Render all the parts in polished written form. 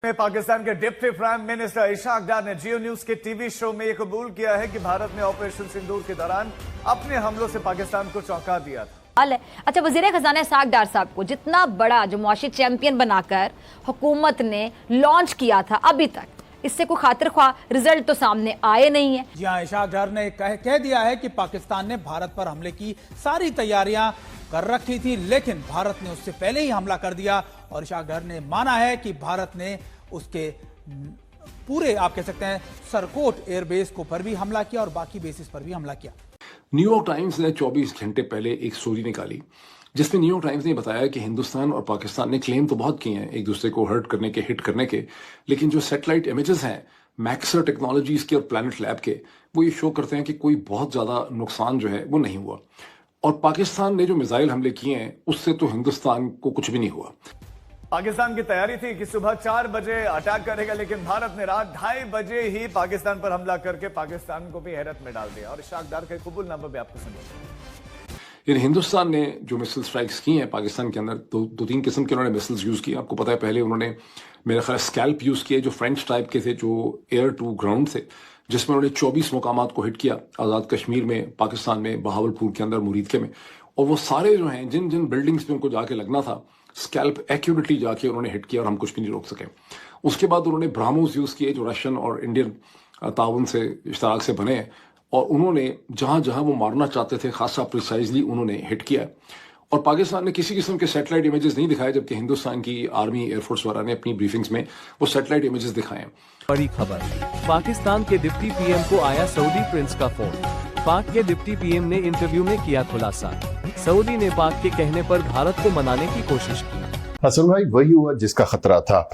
में पाकिस्तान के deputy prime minister Ishaq डार ने जियो न्यूज के टीवी शो में यह कबूल किया है कि भारत ने ऑपरेशन सिंदूर के दौरान अपने हमलों से पाकिस्तान को चौंका दिया था। अच्छा, वजीर खजाना इशाक डार साहब को जितना बड़ा जो मुआशी चैंपियन बनाकर हुकूमत ने लॉन्च किया था, अभी तक इससे कोई खातिर ख्वाह रिजल्ट तो सामने आए नहीं है। जी हाँ, इशाक डार ने कह दिया है कि पाकिस्तान ने भारत पर हमले की सारी तैयारियां कर रखी थी, लेकिन भारत ने उससे पहले ही हमला कर दिया। और इशाक डार ने माना है कि भारत ने उसके पूरे, आप कह सकते हैं, सरकोट एयरबेस को पर भी हमला किया और बाकी बेसिस पर भी हमला किया। न्यूयॉर्क टाइम्स ने 24 घंटे पहले एक स्टोरी निकाली जिसमें न्यूयॉर्क टाइम्स ने बताया कि हिंदुस्तान और पाकिस्तान ने क्लेम तो बहुत किए हैं एक दूसरे को हर्ट करने के, हिट करने के, लेकिन जो सैटेलाइट इमेजेस हैं मैक्सर टेक्नोलॉजीज के और प्लैनेट लैब के, वो ये शो करते हैं कि कोई बहुत ज्यादा नुकसान जो है वो नहीं हुआ। और पाकिस्तान ने जो मिसाइल हमले किए हैं उससे तो हिंदुस्तान को कुछ भी नहीं हुआ। पाकिस्तान की तैयारी थी कि सुबह 4 बजे अटैक करेगा, लेकिन भारत ने रात 2:30 बजे ही पाकिस्तान पर हमला करके पाकिस्तान को भी हैरत में डाल दिया। और इशाक डार के कबूलनामा भी आपको समझ। हिंदुस्तान ने जो मिसाइल स्ट्राइक्स की हैं पाकिस्तान के अंदर, दो तीन किस्म के उन्होंने मिसाइल्स यूज किए। आपको पता है पहले उन्होंने मेरा ख्याल स्कैल्प यूज किए जो फ्रेंच टाइप के थे, जो एयर टू ग्राउंड थे, जिसमें उन्होंने 24 मुकामात को हिट किया आज़ाद कश्मीर में, पाकिस्तान में, बहावलपुर के अंदर, मुरीदके में। और वो सारे जो हैं जिन जिन बिल्डिंग्स में उनको जाके लगना था, स्कैल्प एक्यूरेटली जाके उन्होंने हिट किया और हम कुछ भी नहीं रोक सके। उसके बाद उन्होंने ब्राह्मोस यूज किए जो रशियन और इंडियन ताउन से इश्तराक से बने हैं, और उन्होंने जहां जहां वो मारना चाहते थे खासा प्रिसाइजली उन्होंने हिट किया। और पाकिस्तान ने किसी किस्म के सैटेलाइट इमेजेस नहीं दिखाए, जबकि हिंदुस्तान की आर्मी एयरफोर्स वाला ने अपनी ब्रीफिंग्स में वो सैटेलाइट इमेजेस दिखाए। बड़ी खबर, पाकिस्तान के डिप्टी पीएम को आया सऊदी प्रिंस का फोन। पाक के डिप्टी पीएम ने इंटरव्यू में किया खुलासा। सऊदी ने पाक के कहने पर भारत को मनाने की कोशिश की। हसन भाई, वही हुआ जिसका खतरा था।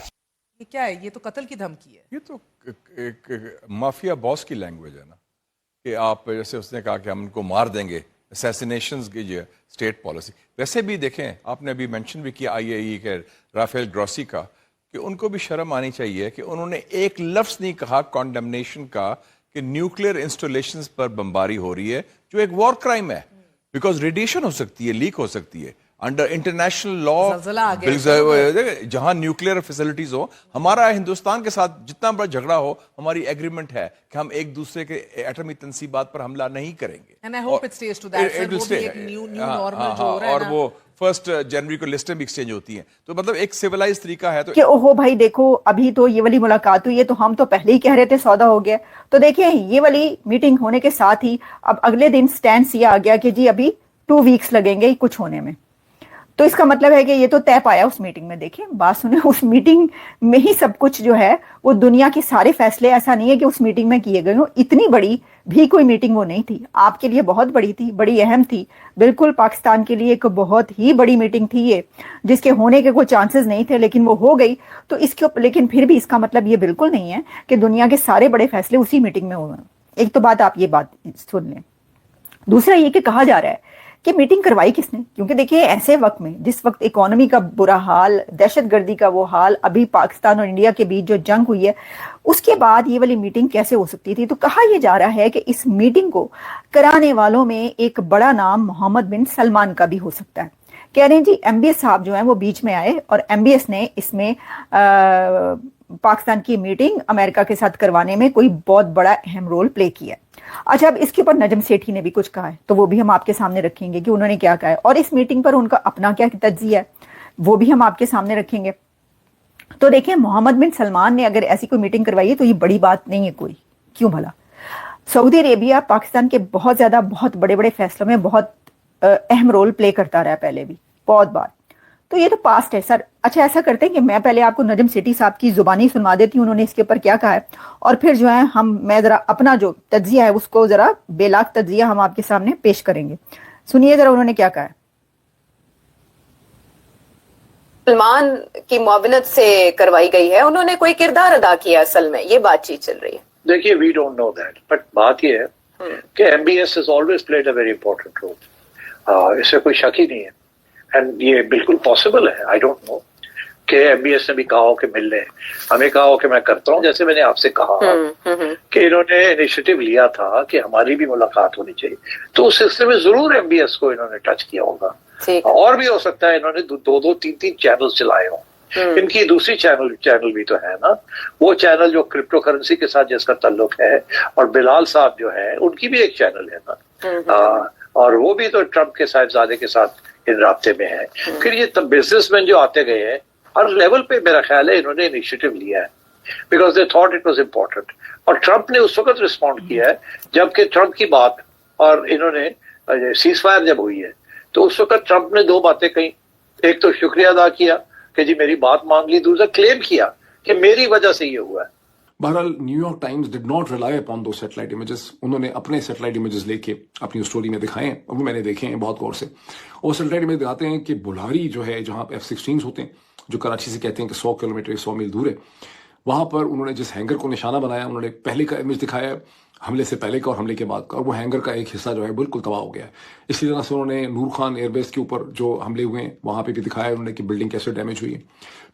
ये क्या है? ये तो कत्ल की धमकी है। ये तो एक माफिया बॉस की लैंग्वेज है ना, कि आप जैसे उसने कहा कि हम उनको मार देंगे, असैसिनेशंस की जो स्टेट पॉलिसी। वैसे भी देखें, आपने अभी मेंशन भी किया आईएई के राफेल ग्रॉसी का, कि उनको भी शर्म आनी चाहिए कि उन्होंने एक लफ्ज नहीं कहा कॉन्डेमनेशन का कि न्यूक्लियर इंस्टॉलेशंस पर बमबारी हो रही है, जो एक वॉर क्राइम है। बिकॉज रेडिएशन हो सकती है, लीक हो सकती है अंडर इंटरनेशनल लॉ। जहां न्यूक्लियर फैसिलिटीज हो, हमारा हिंदुस्तान के साथ जितना बड़ा झगड़ा हो, हमारी एग्रीमेंट है कि हम एक दूसरे के एटमी तंसीबात पर हमला नहीं करेंगे। और वो 1 जनवरी को लिस्टें भी एक्सचेंज होती हैं, तो मतलब एक सिविलाइज तरीका है। तो कि ओहो भाई देखो, अभी तो ये वाली मुलाकात हुई है, तो हम तो पहले ही कह रहे थे सौदा हो गया। तो देखिए, ये वाली मीटिंग होने के साथ ही अब अगले दिन स्टैंड ये आ गया कि जी अभी 2 वीक्स लगेंगे कुछ होने में। तो इसका मतलब है कि ये तो तय पाया उस मीटिंग में। देखिए, बात सुने, उस मीटिंग में ही सब कुछ जो है वो दुनिया के सारे फैसले, ऐसा नहीं है कि उस मीटिंग में किए गए हो। इतनी बड़ी भी कोई मीटिंग वो नहीं थी, आपके लिए बहुत बड़ी थी, बड़ी अहम थी। बिल्कुल पाकिस्तान के लिए एक बहुत ही बड़ी मीटिंग थी ये, जिसके होने के कोई चांसेस नहीं थे, लेकिन वो हो गई। तो इसके, लेकिन फिर भी इसका मतलब ये बिल्कुल नहीं है कि दुनिया के सारे बड़े फैसले उसी मीटिंग में हुए। एक तो बात, आप ये बात सुन लें। दूसरा ये कि कहा जा रहा है कि मीटिंग करवाई किसने, क्योंकि देखिए ऐसे वक्त में, जिस वक्त इकोनॉमी का बुरा हाल, दहशतगर्दी का वो हाल, अभी पाकिस्तान और इंडिया के बीच जो जंग हुई है, उसके बाद ये वाली मीटिंग कैसे हो सकती थी। तो कहा यह जा रहा है कि इस मीटिंग को कराने वालों में एक बड़ा नाम मोहम्मद बिन सलमान का भी हो सकता है। कह रहे हैं जी MBS साहब जो है वो बीच में आए और MBS ने इसमें पाकिस्तान की मीटिंग अमेरिका के साथ करवाने में कोई बहुत बड़ा अहम रोल प्ले किया। अच्छा, अब इसके ऊपर नजम सेठी ने भी कुछ कहा है, तो वो भी हम आपके सामने रखेंगे कि उन्होंने क्या कहा है, और इस मीटिंग पर उनका अपना क्या तज्जिया है वो भी हम आपके सामने रखेंगे। तो देखिए, मोहम्मद बिन सलमान ने अगर ऐसी कोई मीटिंग करवाई है तो ये बड़ी बात नहीं है कोई। क्यों भला? सऊदी अरेबिया पाकिस्तान के बहुत बड़े बड़े फैसलों में बहुत अहम रोल प्ले करता रहा है, पहले भी बहुत बार। तो ये तो पास्ट है सर। अच्छा, ऐसा करते हैं कि मैं पहले आपको नजम सेठी साहब की जुबानी सुनवा देती हूँ, उन्होंने इसके ऊपर क्या कहा है, और फिर जो है मैं जरा अपना जो तज्जिया है उसको जरा बेलाग तज्जिया हम आपके सामने पेश करेंगे। सुनिए जरा उन्होंने क्या कहा है। सलमान की मुआवनत से करवाई गई है, उन्होंने कोई किरदार अदा किया असल में, ये बातचीत चल रही है। देखिए, we don't know that, but बात ये है कि MBS has always played a very important role। इससे कोई शक ही नहीं है, एंड ये बिल्कुल पॉसिबल है। आई डोंट नो कि MBS ने भी कहा हो कि मिल ले, हमें कहा हो कि मैं करता हूँ, जैसे मैंने आपसे कहा कि इन्होंने इनिशिएटिव लिया था कि हमारी भी मुलाकात होनी चाहिए, तो उस सिलसिले में जरूर MBS को इन्होंने टच किया होगा। और भी हो सकता है इन्होंने 2-2, 3-3 चैनल चलाए हों इनकी दूसरी चैनल भी तो है ना, वो चैनल जो क्रिप्टो करेंसी के साथ जिसका ताल्लुक है, और बिलाल साहब जो है उनकी भी एक चैनल है ना, और वो भी तो ट्रम्प के साहिबजादे के साथ इन राब्ते में है। फिर ये बिजनेसमैन जो आते गए हैं हर लेवल पे, मेरा ख्याल है इन्होंने इनिशिएटिव लिया है because they thought it was important, और ट्रम्प ने उस वक्त रिस्पॉन्ड किया है जबकि ट्रम्प की बात और इन्होंने सीज फायर जब हुई है तो उस वक्त ट्रम्प ने दो बातें कही, एक तो शुक्रिया अदा किया कि जी मेरी बात मान ली, दूसरा क्लेम किया कि मेरी वजह से ये हुआ है। बहरहाल New York times did not rely upon दो सैटेलाइट इमेजेस, उन्होंने अपने सैटेलाइट इमेजेस लेके अपनी स्टोरी में दिखाए हैं, वो मैंने देखे हैं बहुत गौर से। और सैटेलाइट इमेज दिखाते हैं कि बुल्हारी जो है, जहां F-16 होते हैं, जो कराची से कहते हैं कि 100 किलोमीटर 100 मील दूर है, वहां पर उन्होंने जिस हैंगर को निशाना बनाया, उन्होंने पहले का इमेज दिखाया है, हमले से पहले का और हमले के बाद का, और वो हैंगर का एक हिस्सा जो है बिल्कुल तबाह हो गया है। इसी तरह से उन्होंने नूर खान एयरबेस के ऊपर जो हमले हुए हैं वहां पे भी दिखाया उन्होंने कि बिल्डिंग कैसे डैमेज हुई है।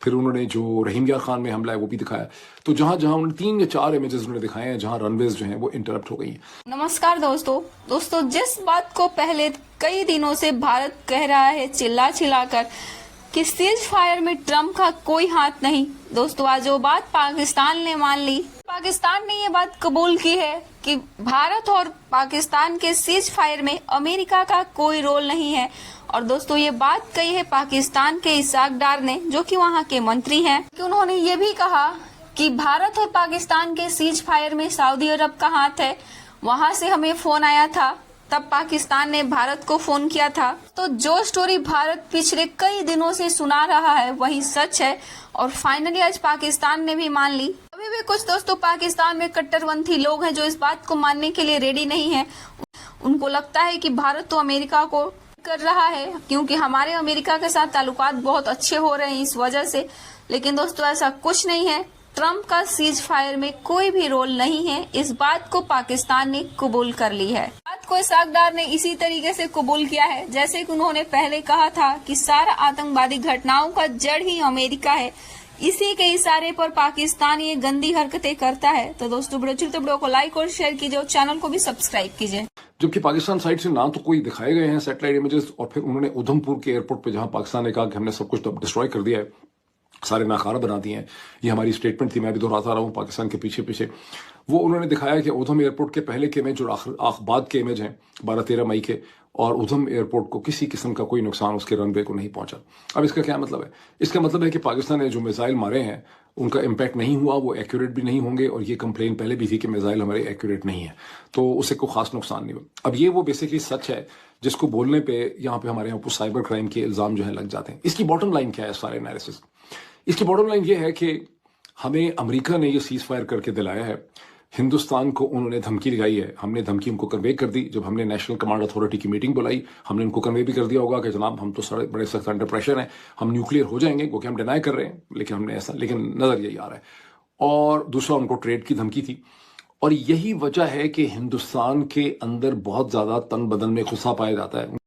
फिर उन्होंने जो रहीम यार खान में हमला है वो भी दिखाया। तो जहां जहां उन्होंने 3 या 4 इमेजेस उन्होंने दिखाए हैं जहां रनवेज जो हैं वो इंटरप्ट हो गई हैं। नमस्कार दोस्तों, जिस बात को पहले कई दिनों से भारत कह रहा है चिल्ला चिल्लाकर कि सीज फायर में ट्रम्प का कोई हाथ नहीं, दोस्तों आज वो बात पाकिस्तान ने मान ली। पाकिस्तान ने ये बात कबूल की है कि भारत और पाकिस्तान के सीज फायर में अमेरिका का कोई रोल नहीं है। और दोस्तों ये बात कही है पाकिस्तान के इसाक डार ने, जो कि वहाँ के मंत्री हैं, कि उन्होंने ये भी कहा कि भारत और पाकिस्तान के सीज फायर में सऊदी अरब का हाथ है। वहाँ से हमें फोन आया था, तब पाकिस्तान ने भारत को फोन किया था। तो जो स्टोरी भारत पिछले कई दिनों से सुना रहा है वही सच है, और फाइनली आज पाकिस्तान ने भी मान ली। अभी भी कुछ दोस्तों पाकिस्तान में कट्टरपंथी लोग हैं जो इस बात को मानने के लिए रेडी नहीं है। उनको लगता है कि भारत तो अमेरिका को कर रहा है, क्योंकि हमारे अमेरिका के साथ ताल्लुकात बहुत अच्छे हो रहे हैं इस वजह से। लेकिन दोस्तों ऐसा कुछ नहीं है, ट्रम्प का सीज फायर में कोई भी रोल नहीं है। इस बात को पाकिस्तान ने कबूल कर ली है। बात को इसाक डार ने इसी तरीके से कबूल किया है जैसे कि उन्होंने पहले कहा था कि सारा आतंकवादी घटनाओं का जड़ ही अमेरिका है, इसी के इशारे पर पाकिस्तान ये गंदी हरकतें करता है। तो दोस्तों वीडियो को लाइक और शेयर कीजिए और चैनल को भी सब्सक्राइब कीजिए। जबकि पाकिस्तान साइड से ना तो कोई दिखाए गए हैं सैटेलाइट इमेजेस, और फिर उन्होंने उधमपुर के एयरपोर्ट पे जहां पाकिस्तान ने कहा कि हमने सब कुछ डिस्ट्रॉय कर दिया है, सारे नाकारा बना दिए हैं, ये हमारी स्टेटमेंट थी, मैं भी दोहराता रहा हूँ पाकिस्तान के पीछे पीछे, वो उन्होंने दिखाया कि उधम एयरपोर्ट के पहले के इमेज और बाद के इमेज हैं 12-13 मई के, और उधम एयरपोर्ट को किसी किस्म का कोई नुकसान उसके रनवे को नहीं पहुंचा। अब इसका क्या मतलब है? इसका मतलब है कि पाकिस्तान ने जो मिसाइल मारे हैं उनका इम्पैक्ट नहीं हुआ, वो एक्यूरेट भी नहीं होंगे, और ये कंप्लेन पहले भी थी कि मिसाइल हमारे एक्यूरेट नहीं है, तो उससे कोई खास नुकसान नहीं हुआ। अब ये वो बेसिकली सच है जिसको बोलने पे यहाँ पे हमारे यहाँ साइबर क्राइम के इल्जाम जो है लग जाते हैं। इसकी बॉटम लाइन क्या है सारे एनालिसिस? इसकी बॉटम लाइन ये है कि हमें अमेरिका ने ये सीज फायर करके दिलाया है, हिंदुस्तान को उन्होंने धमकी लगाई है, हमने धमकी उनको कन्वे कर दी। जब हमने नेशनल कमांड अथॉरिटी की मीटिंग बुलाई, हमने उनको कन्वे भी कर दिया होगा कि जनाब हम तो बड़े सख्त अंडर प्रेशर हैं, हम न्यूक्लियर हो जाएंगे, क्योंकि हम डिनाई कर रहे हैं, लेकिन हमने ऐसा, लेकिन नजर यही आ रहा है। और दूसरा उनको ट्रेड की धमकी थी, और यही वजह है कि हिंदुस्तान के अंदर बहुत ज्यादा तन बदन में गुस्सा पाया जाता है।